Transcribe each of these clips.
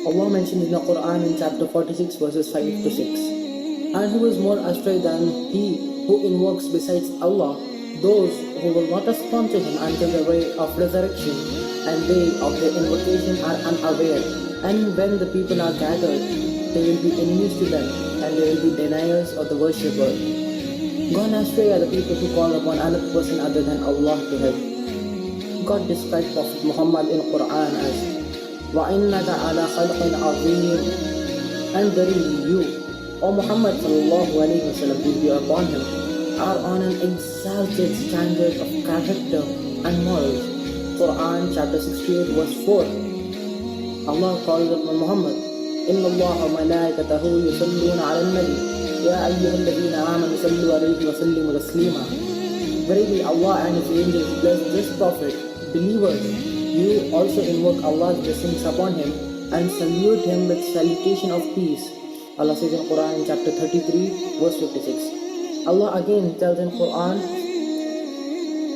Allah mentioned in the Quran in chapter 46 verses 5 to 6. And who is more astray than he who invokes besides Allah those who will not respond to him until the day of resurrection, and they of their invocation are unaware. And when the people are gathered, they will be enemies to them, and they will be deniers of the worshipper. Gone astray are the people who call upon another person other than Allah to help. God described Prophet Muhammad in Quran as وَإِنَّكَ عَلَى خَلْقٍ عَظِيمٍ, and verily you, O Muhammad sallallahu alayhi wa sallam, peace be upon him, are on an exalted standard of character and morals. Quran chapter 68 verse 4. Allah calls upon Muhammad, إِنَّ اللَّهَ وَمَلَائِكَتَهُ يُصَلُّونَ عَلَى النَّبِيِّ يَا أَيُّهَا الَّذِينَ آمَنُوا صَلُّوا عَلَيْهِ وَسَلِّمُوا تَسْلِيمًا. Verily Allah and His angels bless this Prophet. Believers, you also invoke Allah's blessings upon him and salute him with salutation of peace. Allah says in Quran in chapter 33 verse 56. Allah again tells in Quran,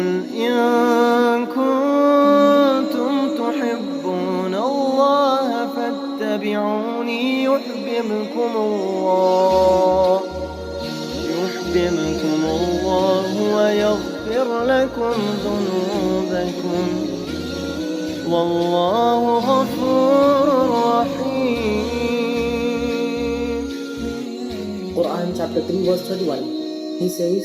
إن كنتم تحبون الله فاتبعوني يحببكم الله ويغفر لكم ذنوبكم والله غفور رحيم. Quran chapter 3 verse 31. He says,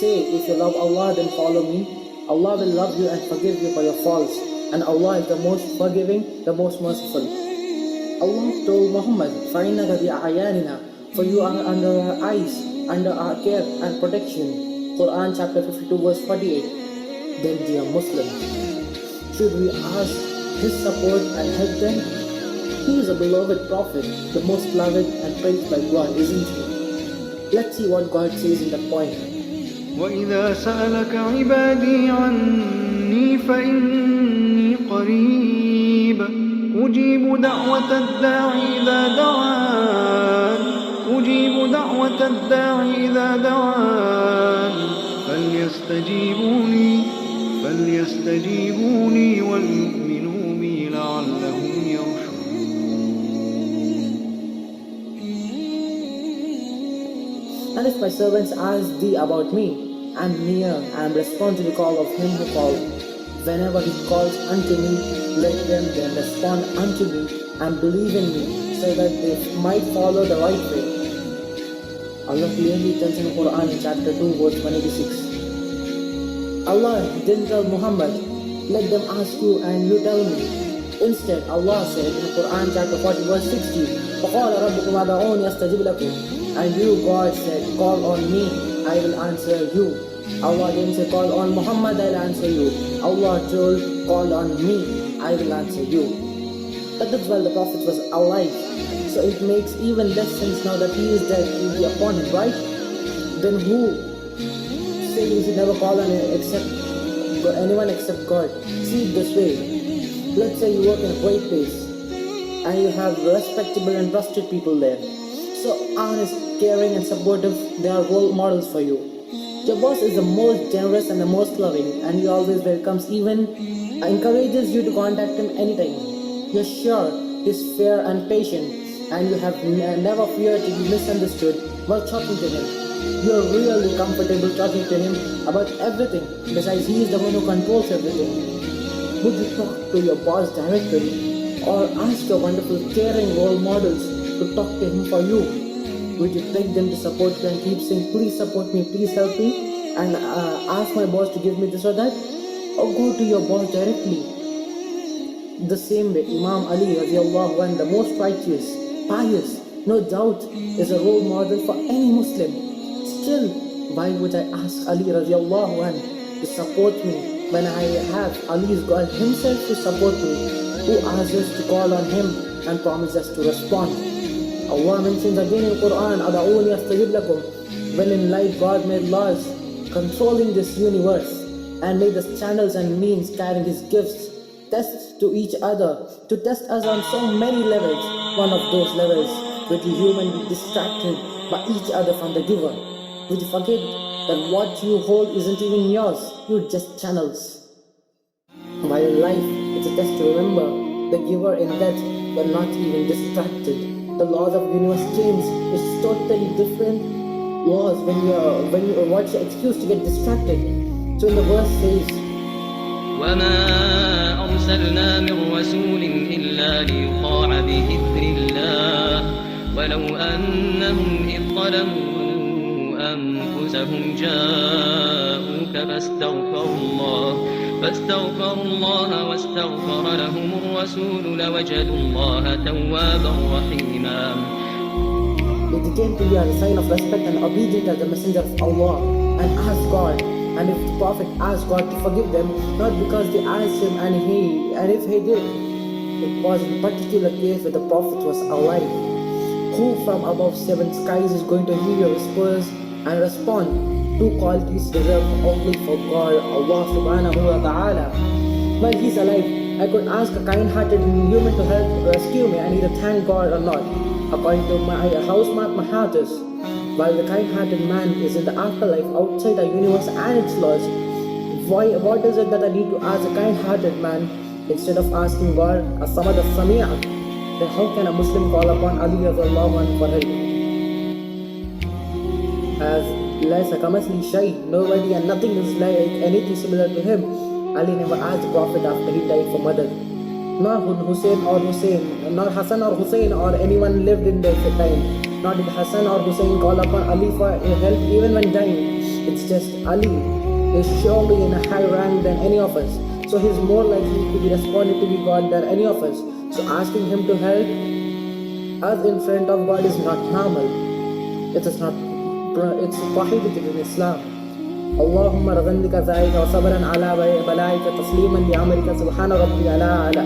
say, if you love Allah, then follow me. Allah will love you and forgive you for your faults, and Allah is the most forgiving, the most merciful. Allah told Muhammad, فَإِنَّكَ بِأَعْيَانِنَا, for you are under our eyes, under our care and protection. Quran chapter 52 verse 48. Then dear Muslims, should we ask his support and help them? He is a beloved prophet, the most loved and praised by God, isn't he? Let's see what God says in that point. وَإِذَا سَأَلَكَ عِبَادِي عَنِّي فَإِنِّي قَرِيبٌ أُجِيبُ دَعْوَةَ الدَّاعِ إِذَا دَعَانِ فَلْيَسْتَجِيبُوا لِي وَلْيُؤْمِنُوا بِي لَعَلَّهُمْ يَرْشُدُونَ. And if my servants ask thee about me, I am near, I am respond to the call of him who called. Whenever he calls unto me, let them then respond unto me and believe in me, so that they might follow the right way. Allah clearly tells in Quran in chapter 2 verse 186. Allah didn't tell Muhammad, let them ask you and you tell me. Instead, Allah said in Quran chapter 40 verse 60, فَقَالَ رَبُّكُمْ أَدْعُونِي أَسْتَجِبْ لَكُمْ. And you, God, said, call on me, I will answer you. Allah didn't say, call on Muhammad, I will answer you. Allah told, call on me, I will answer you. But that's while the Prophet was alive. So it makes even less sense now that he is dead, he will be upon him, right? Then who say you should never call on anyone except God? See it this way. Let's say you work in a great place and you have respectable and trusted people there. So honest, caring and supportive, they are role models for you. Your boss is the most generous and the most loving, and he always welcomes, even encourages you to contact him anytime. You're sure he's fair and patient, and you have never feared to be misunderstood while talking to him. You're really comfortable talking to him about everything, besides he is the one who controls everything. Would you talk to your boss directly, or ask your wonderful caring role models to talk to him for you? Would you beg them to support you and keep saying, please support me, please help me, and ask my boss to give me this or that? Or go to your boss directly? The same way, Imam Ali radiallahu anh, the most righteous, pious, no doubt, is a role model for any Muslim. Still, why would I ask Ali radiallahu anh to support me when I have Ali's God himself to support me, who asks us to call on him and promises us to respond? Allah mentions again in Quran, أَدْعُونِي أَسْتَجِبْ لَكُمْ. When in life God made laws controlling this universe and made us channels and means carrying His gifts, tests to each other, to test us on so many levels. One of those levels with the human be distracted by each other from the giver. Would you forget that what you hold isn't even yours, you're just channels? While in life, it's a test to remember The giver in death were not even distracted. The laws of universe change. It's totally different laws when you what's your excuse to get distracted. So in the verse says, وما أرسلنا من رسول إلا ليطاع بإذن الله ولو أنهم إذ ظلموا أنفسهم جاءوك فاستغفروا الله واستغفر لهم الرسول لوجدوا الله توابا رحيما. It came to you as a sign of respect and obedience as the messenger of Allah, and ask God. And if the Prophet asked God to forgive them, not because they asked him and if he did, it was in particular case where the Prophet was alive. Who from above 7 skies is going to hear your whispers and respond? 2 qualities reserved only for God, Allah subhanahu wa ta'ala. While he's alive, I could ask a kind-hearted human to help rescue me and either thank God or not, according to my house map Mahathis. While the kind-hearted man is in the afterlife outside the universe and its laws, what is it that I need to ask a kind-hearted man instead of asking God, As-Samad As-Sami'a? Then how can a Muslim call upon Ali radiallahu anhu for help? As Laysa Kamasli Shay, nobody and nothing is like anything similar to him. Ali never asked the Prophet after he died for mother. Nor Hussein, nor Hassan or Hussein or anyone lived in their time. Nor did Hassan or Hussein call upon Ali for help even when dying. It's just Ali is surely in a higher rank than any of us. So he's more likely to be responded to be God than any of us. So asking him to help us in front of God is not normal. It's prohibited in Islam. اللهم رغندك ذلك وصبرا على بلائك تسليما لأمرك سبحان ربي على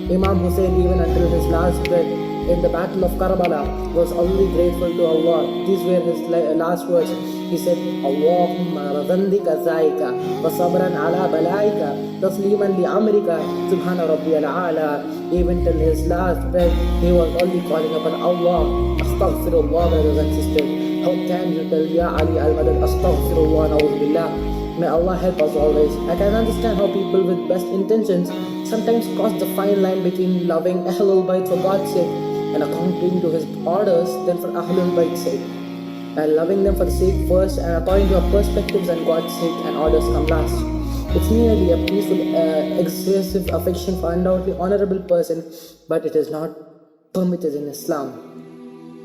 Imam Hussein, even until his last breath in the battle of Karbala, was only grateful to Allah. These were his last words. He said, Allahumma radandika zaika wa sabran ala balaika tasliman li amrika subhana rabbi ala. Even till his last breath, he was only calling upon Allah. Astaghfirullah, brothers and sisters. How can you tell Ya Ali al-Madad, Astaghfirullah, na'udhu billah. May Allah help us always. I can understand how people with best intentions sometimes cross the fine line between loving Ahlul Bayt for God's sake and according to His orders than for Ahlul Bayt's sake. And loving them for the sake first and according to our perspectives and God's sake and orders come last. It's merely a peaceful, excessive affection for undoubtedly honorable person, but it is not permitted in Islam.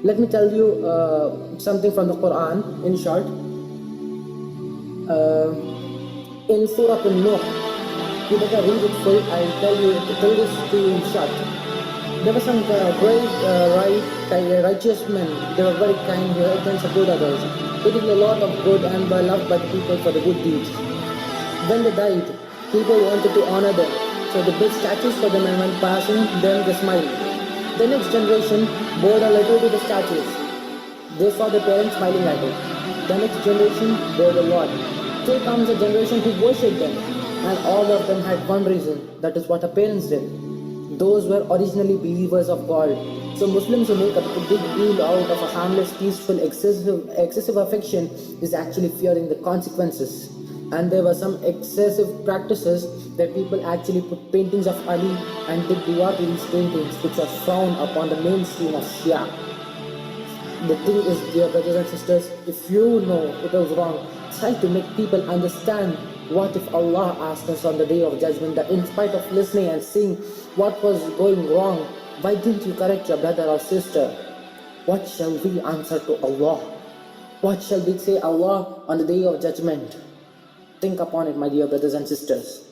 Let me tell you something from the Quran in short. In Surah An-Nuh, you better read it full. I'll tell you to tell this to you in short. There were some righteous men. They were very kind, they were support others. They did a lot of good and were loved by the people for the good deeds. When they died, people wanted to honor them, so they built statues for them, and when passing them, they smiled. The next generation bore a letter to the statues. They saw their parents smiling at it. The next generation bore the Lord. Till comes a generation who worshipped them, and all of them had one reason, that is what our parents did. Those were originally believers of God. So Muslims who make a big deal out of a harmless, peaceful, excessive affection is actually fearing the consequences. And there were some excessive practices that people actually put paintings of Ali and did dua to these paintings, which are frowned upon the mainstream of Shia. The thing is, dear brothers and sisters, if you know it was wrong, try to make people understand. What if Allah asked us on the day of judgment that in spite of listening and seeing what was going wrong, why didn't you correct your brother or sister? What shall we answer to Allah? What shall we say Allah on the day of judgment? Think upon it, my dear brothers and sisters.